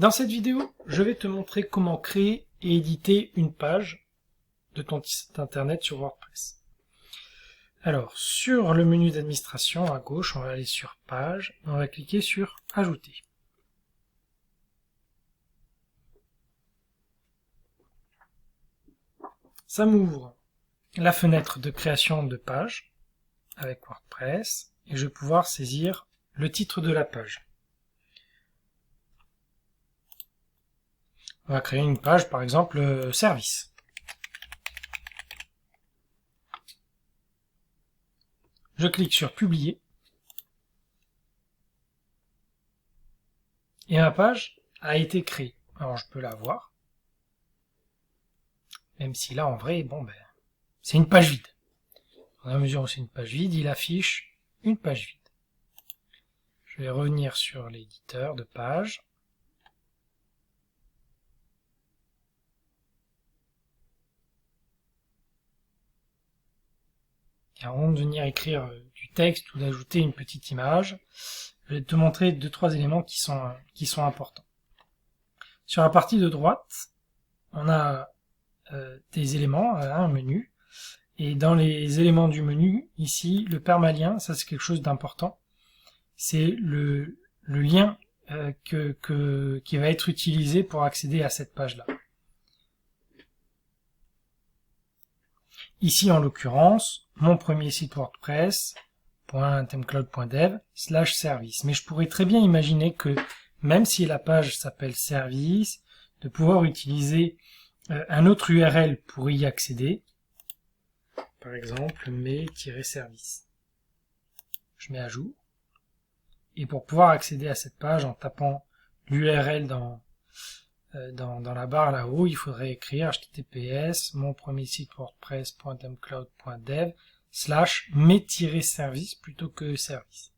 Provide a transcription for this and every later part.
Dans cette vidéo, je vais te montrer comment créer et éditer une page de ton site internet sur WordPress. Alors, sur le menu d'administration à gauche, on va aller sur Page, et on va cliquer sur Ajouter. Ça m'ouvre la fenêtre de création de page avec WordPress, et je vais pouvoir saisir le titre de la page. On va créer une page, par exemple, service. Je clique sur Publier. Et ma page a été créée. Alors je peux la voir. Même si là, en vrai, c'est une page vide. Dans la mesure où c'est une page vide, il affiche une page vide. Je vais revenir sur l'éditeur de page. Et avant de venir écrire du texte ou d'ajouter une petite image, je vais te montrer 2-3 éléments qui sont importants. Sur la partie de droite, on a des éléments, un menu, et dans les éléments du menu, ici, le permalien, ça c'est quelque chose d'important, c'est le lien qui va être utilisé pour accéder à cette page-là. Ici, en l'occurrence, mon premier site WordPress, .themecloud.dev/service. Mais je pourrais très bien imaginer que, même si la page s'appelle service, de pouvoir utiliser un autre URL pour y accéder. Par exemple, mes-service. Je mets à jour. Et pour pouvoir accéder à cette page en tapant l'URL dans la barre là-haut, il faudrait écrire https mon premier site wordpress.themecloud.dev/mes-service plutôt que service.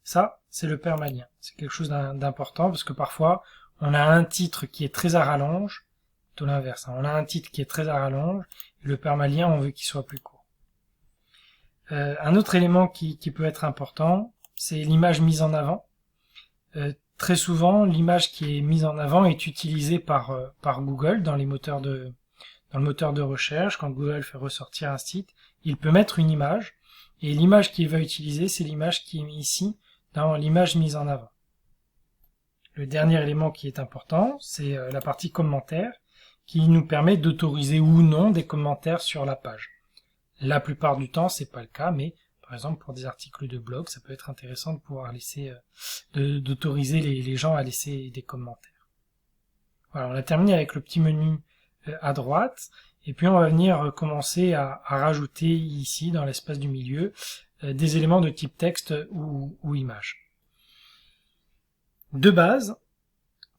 Ça, c'est le permalien. C'est quelque chose d'important parce que parfois, on a un titre qui est très à rallonge, tout l'inverse. On a un titre qui est très à rallonge, et le permalien, on veut qu'il soit plus court. Un autre élément qui peut être important, c'est l'image mise en avant. Très souvent, l'image qui est mise en avant est utilisée par Google dans le moteur de recherche. Quand Google fait ressortir un site, il peut mettre une image, et l'image qu'il va utiliser, c'est l'image qui est mise ici, dans l'image mise en avant. Le dernier élément qui est important, c'est la partie commentaires, qui nous permet d'autoriser ou non des commentaires sur la page. La plupart du temps, c'est pas le cas, mais par exemple, pour des articles de blog, ça peut être intéressant de pouvoir laisser, d'autoriser les gens à laisser des commentaires. Voilà, on a terminé avec le petit menu à droite, et puis on va venir commencer à rajouter ici, dans l'espace du milieu, des éléments de type texte ou image. De base,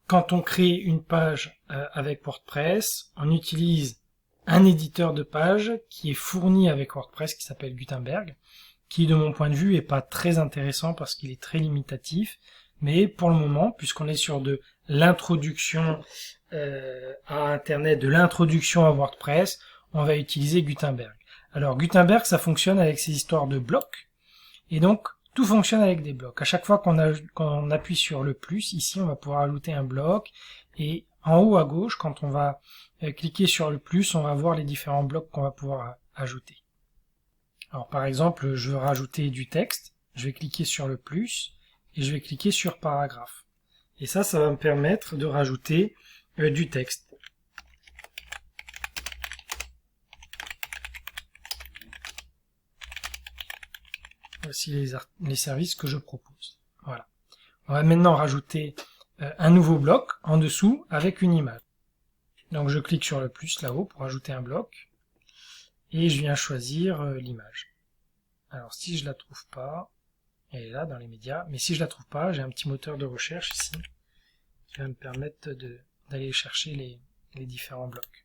quand on crée une page avec WordPress, on utilise un éditeur de page qui est fourni avec WordPress, qui s'appelle Gutenberg, qui de mon point de vue est pas très intéressant parce qu'il est très limitatif, mais pour le moment, puisqu'on est sur de l'introduction à Internet, de l'introduction à WordPress, on va utiliser Gutenberg. Alors Gutenberg, ça fonctionne avec ces histoires de blocs, et donc tout fonctionne avec des blocs. À chaque fois qu'on appuie sur le plus, ici on va pouvoir ajouter un bloc, et en haut à gauche, quand on va cliquer sur le plus, on va voir les différents blocs qu'on va pouvoir ajouter. Alors par exemple, je veux rajouter du texte, je vais cliquer sur le plus, et je vais cliquer sur paragraphe. Et ça va me permettre de rajouter du texte. Voici les services que je propose. Voilà. On va maintenant rajouter un nouveau bloc en dessous avec une image. Donc je clique sur le plus là-haut pour ajouter un bloc. Et je viens choisir l'image. Alors si je la trouve pas, elle est là dans les médias, mais si je la trouve pas, j'ai un petit moteur de recherche ici qui va me permettre d'aller chercher les différents blocs.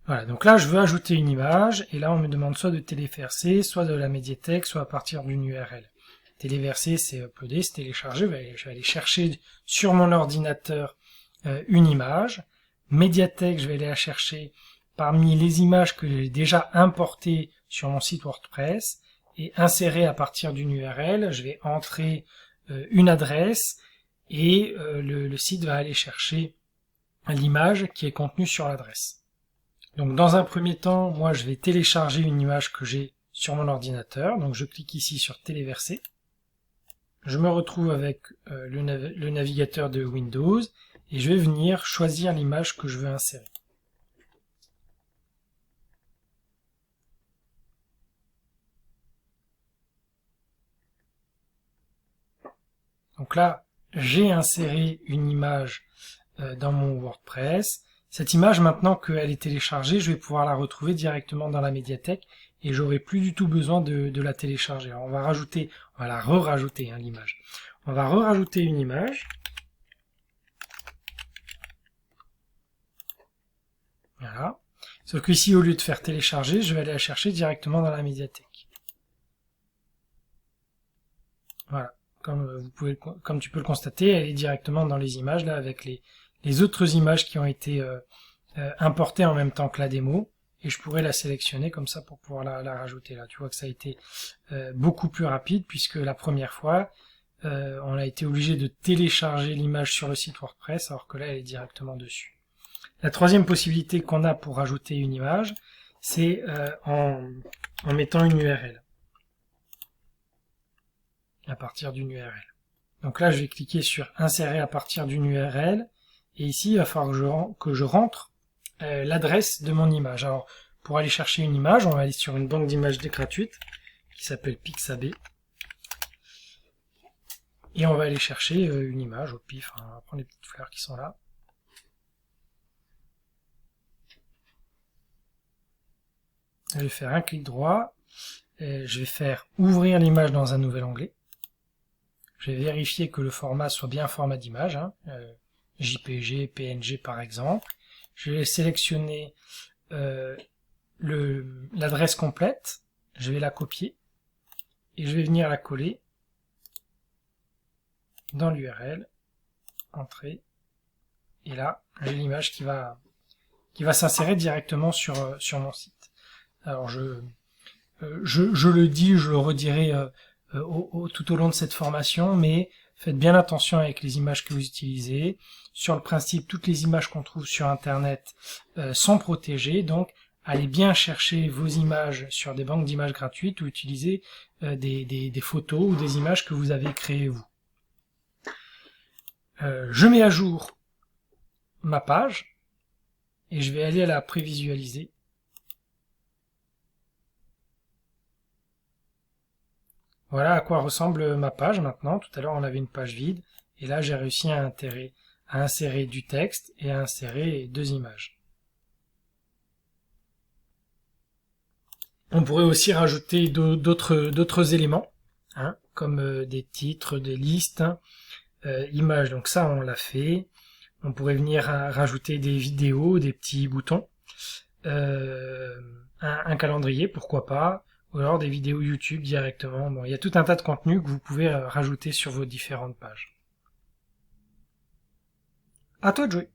Voilà, donc là je veux ajouter une image, et là on me demande soit de téléverser, soit de la médiathèque, soit à partir d'une URL. Téléverser, c'est uploader, c'est télécharger, je vais aller chercher sur mon ordinateur une image. Médiathèque, je vais aller la chercher parmi les images que j'ai déjà importées sur mon site WordPress et insérer à partir d'une URL. Je vais entrer une adresse et le site va aller chercher l'image qui est contenue sur l'adresse. Donc dans un premier temps, moi je vais télécharger une image que j'ai sur mon ordinateur, donc je clique ici sur téléverser. Je me retrouve avec le navigateur de Windows et je vais venir choisir l'image que je veux insérer. Donc là, j'ai inséré une image dans mon WordPress. Cette image, maintenant qu'elle est téléchargée, je vais pouvoir la retrouver directement dans la médiathèque et j'aurai plus du tout besoin de la télécharger. Alors on va la re-rajouter l'image. On va re-rajouter une image. Voilà. Sauf qu'ici, au lieu de faire télécharger, je vais aller la chercher directement dans la médiathèque. Voilà. Comme tu peux le constater, elle est directement dans les images, là, avec les autres images qui ont été importées en même temps que la démo. Et je pourrais la sélectionner comme ça pour pouvoir la rajouter là. Tu vois que ça a été beaucoup plus rapide, puisque la première fois, on a été obligé de télécharger l'image sur le site WordPress, alors que là, elle est directement dessus. La troisième possibilité qu'on a pour rajouter une image, c'est en mettant une URL. À partir d'une URL. Donc là, je vais cliquer sur insérer à partir d'une URL. Et ici, il va falloir que je rentre l'adresse de mon image. Alors, pour aller chercher une image, on va aller sur une banque d'images gratuite qui s'appelle Pixabay. Et on va aller chercher une image au pif. On va prendre les petites fleurs qui sont là. Je vais faire un clic droit. Je vais faire ouvrir l'image dans un nouvel onglet. Je vais vérifier que le format soit bien un format d'image, JPG, PNG par exemple. Je vais sélectionner l'adresse complète, je vais la copier et je vais venir la coller dans l'URL, entrée, et là j'ai l'image qui va s'insérer directement sur mon site. Alors je le dis, je le redirai tout au long de cette formation, mais faites bien attention avec les images que vous utilisez. Sur le principe, toutes les images qu'on trouve sur Internet sont protégées, donc allez bien chercher vos images sur des banques d'images gratuites ou utilisez des photos ou des images que vous avez créées vous. Je mets à jour ma page et je vais aller à la prévisualiser. Voilà à quoi ressemble ma page maintenant. Tout à l'heure on avait une page vide et là j'ai réussi à insérer du texte et à insérer deux images. On pourrait aussi rajouter d'autres éléments, comme des titres, des listes, images. Donc ça on l'a fait. On pourrait venir rajouter des vidéos, des petits boutons, un calendrier, pourquoi pas. Ou alors des vidéos YouTube directement. Bon, il y a tout un tas de contenus que vous pouvez rajouter sur vos différentes pages. À toi de jouer!